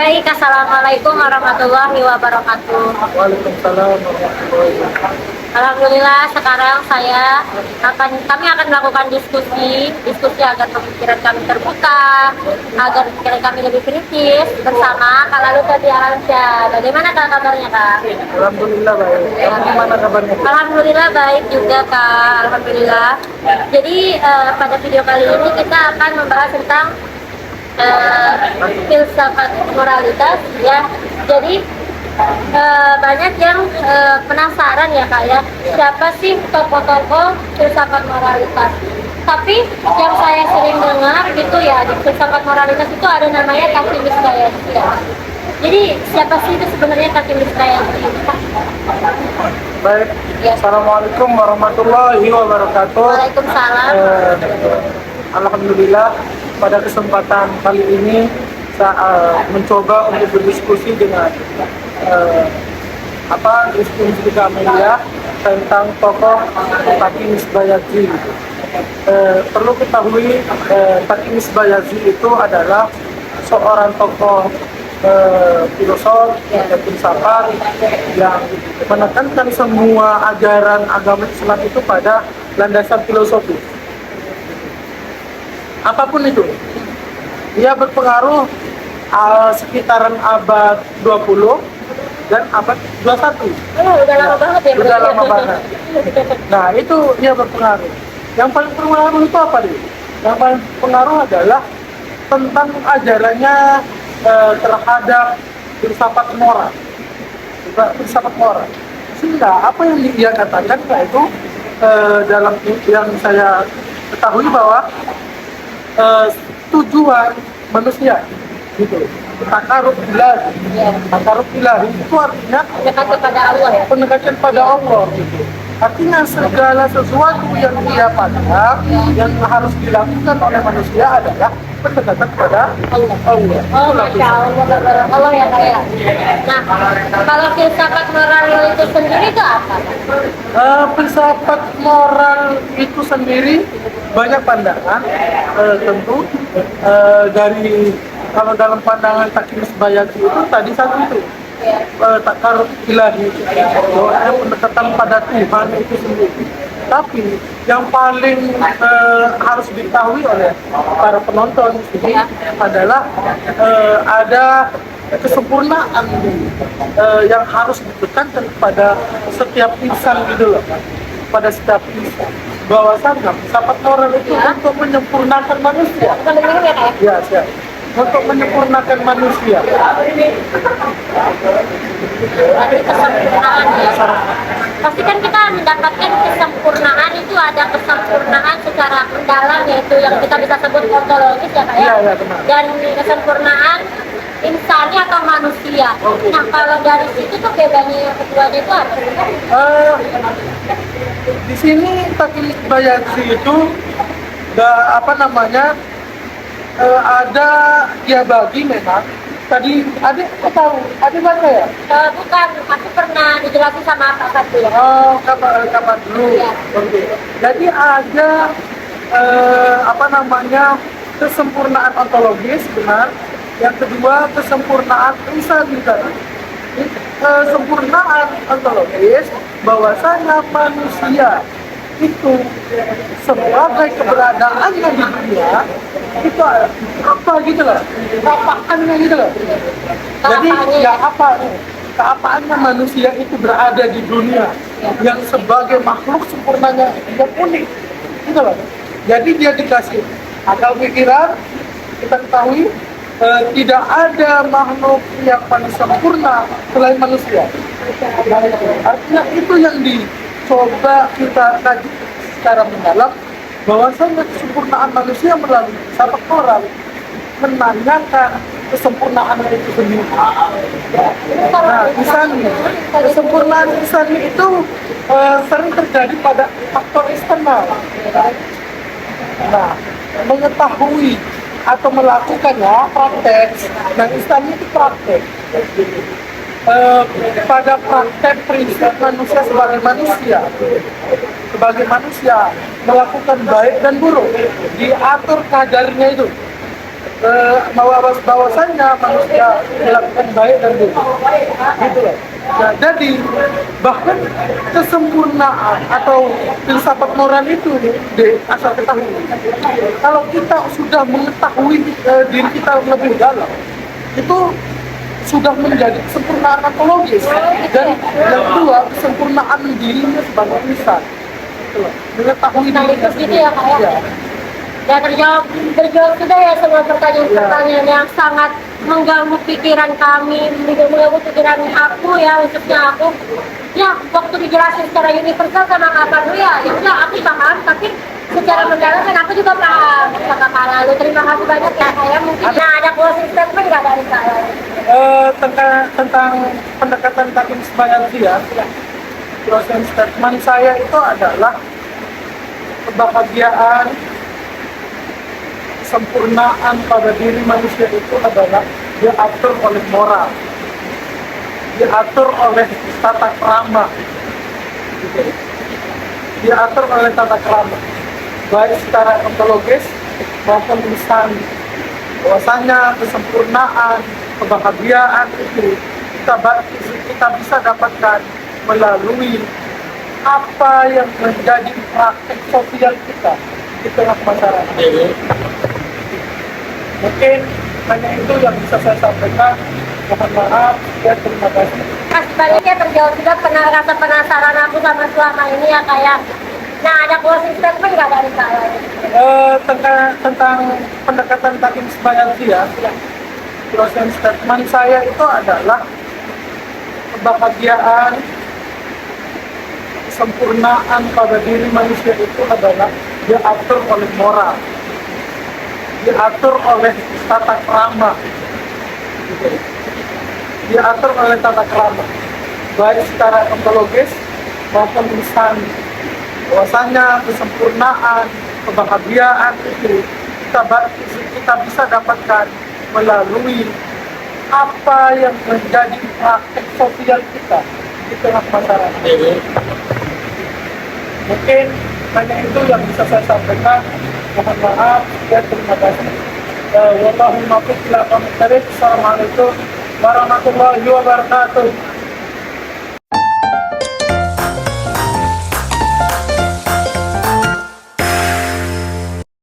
Baik, Assalamualaikum warahmatullahi wabarakatuh. Waalaikumsalam warahmatullahi wabarakatuh. Alhamdulillah, sekarang kami akan melakukan diskusi agar pemikiran kami terbuka, agar pikiran kami lebih kritis bersama Kak Lalu Tati Alamsyah. Bagaimana Kak kabarnya Kak? Alhamdulillah baik. Gimana kabarnya? Alhamdulillah baik juga Kak. Alhamdulillah. Jadi pada video kali ini kita akan membahas tentang filsafat moralitas ya. Jadi banyak yang penasaran ya Kak ya, siapa sih tokoh-tokoh filsafat moralitas. Tapi yang saya sering dengar gitu ya, di filsafat moralitas itu ada namanya Takhimis Bayazid ya. Jadi siapa sih itu sebenarnya Takhimis Bayazid? Baik. Ya. Assalamualaikum warahmatullahi wabarakatuh. Waalaikumsalam. Alhamdulillah pada kesempatan kali ini saya mencoba untuk berdiskusi dengan diskusi kami ya tentang tokoh Takhimis Bayazid. Perlu ketahui Takhimis Bayazid itu adalah seorang tokoh filosof dan filsafat yang menekankan semua ajaran agama Islam itu pada landasan filosofi. Apapun itu, dia berpengaruh sekitaran abad 20 dan abad 21. Udah lama banget ya. Udah lama banget. Nah, itu dia berpengaruh. Yang paling berpengaruh itu apa nih? Yang paling berpengaruh adalah tentang ajarannya terhadap filsafat moral. Filsafat moral. Sehingga apa yang dia katakan yaitu dalam yang saya ketahui bahwa tujuan manusia gitu. Takarub ilahi. Takarub ilahi itu artinya Dekat kepada Allah ya. pendekatan pada Allah gitu. Artinya segala sesuatu yang dia pandang yang harus dilakukan oleh manusia adalah pendekatan pada Allah. Oh, Masya Allah, Allah ya Kak ya. Nah, kalau filsafat moral itu sendiri itu apa? Filsafat moral itu sendiri banyak pandangan, tentu dari kalau dalam pandangan Takhimis Bayazid itu tadi satu itu takarub ilahi, bahwa pendekatan pada Tuhan itu sendiri. Tapi yang paling harus diketahui oleh para penonton ini adalah ada kesempurnaan yang harus ditekankan pada setiap insan gitu loh, pada setiap insan. Bahwasannya filsafat moral itu untuk menyempurnakan manusia. Bukan dengerin ya Kak ya? Ya, siap. Untuk menyempurnakan manusia. Berarti kesempurnaan ya. Pasti kan kita mendapatkan kesempurnaan itu ada kesempurnaan secara mendalam yaitu yang kita bisa sebut ontologis ya Kak ya. Iya, benar. Dan kesempurnaan insani atau manusia. Nah kalau dari situ tuh bedanya yang keduanya itu apa? Di sini Takhimis Bayazid itu ada dia bagi memang tadi adik tahu adik baca ya? Bukan, aku pernah dijelasin sama Kak Fadli ya. Oh, kapan dulu. Iya. Oke. Jadi ada kesempurnaan ontologis benar. Yang kedua kesempurnaan insani. Kesempurnaan ontologis bahwasanya manusia itu sebagai keberadaannya di dunia itu apa gitu loh, keapaannya gitu loh. Jadi ya apa keapaannya manusia itu berada di dunia yang sebagai makhluk sempurnanya yang unik gitu loh. Jadi dia dikasih akal pikiran, kita ketahui tidak ada makhluk yang paling sempurna selain manusia. Nah, itu. Artinya itu yang dicoba kita kaji secara mendalam, bahwasanya kesempurnaan manusia melalui filsafat moral menanyakan kesempurnaan itu sendiri. Nah, misalnya kesempurnaan insani itu sering terjadi pada faktor eksternal. Nah, mengetahui atau melakukannya praktek, dan insani itu praktek. Pada praktek prinsip manusia sebagai manusia melakukan baik dan buruk, diatur kadarnya itu. bahwasannya manusia melakukan baik dan buruk, gitu loh. Nah, jadi bahkan kesempurnaan atau filsafat moral itu asal ketahui. Kalau kita sudah mengetahui diri kita lebih dalam, itu sudah menjadi kesempurnaan ontologis, dan yang kedua kesempurnaan dirinya sebagai insan. Gitu loh. Mengetahui dirinya Sekaligus gitu ya, Kak, ya? Ya. Ya terjawab sudah ya semua pertanyaan-pertanyaan yang sangat mengganggu pikiran kami, mengganggu pikiran aku ya, khususnya aku. Ya, waktu dijelasin secara universal sama Kak Pandu ya udah aku paham, tapi secara mendalam kan aku juga paham sama Kak Lalu. Terima kasih banyak ya, saya mungkin ada closing statement nggak dari saya? Tentang pendekatan taklim sebanyak dia, closing statement saya itu adalah kebahagiaan, kesempurnaan pada diri manusia itu adalah diatur oleh moral, diatur oleh tata krama, gitu. Diatur oleh tata krama, baik secara ontologis maupun insani. Bahwasanya kesempurnaan, kebahagiaan itu kita bisa dapatkan melalui apa yang menjadi praktek sosial kita di tengah masyarakat. Mungkin hanya itu yang bisa saya sampaikan. Mohon maaf dan terima kasih. Sebaliknya terjawab juga rasa penasaran aku sama selama ini ya, kayak nah ada closing statement nggak dari saya? Tentang pendekatan taklim sebanyak dia, closing statement saya itu adalah kebahagiaan, kesempurnaan pada diri manusia itu adalah diatur oleh moral, diatur oleh tata krama, gitu. Diatur oleh tata krama, baik secara ontologis maupun insani. Bahwasanya kesempurnaan, kebahagiaan itu kita bisa dapatkan melalui apa yang menjadi praktek sosial kita di tengah masyarakat. Mungkin hanya itu yang bisa saya sampaikan. Mohon maaf dan terima kasih. Wallahumma fiqh ila qamit. Assalamualaikum warahmatullahi wabarakatuh.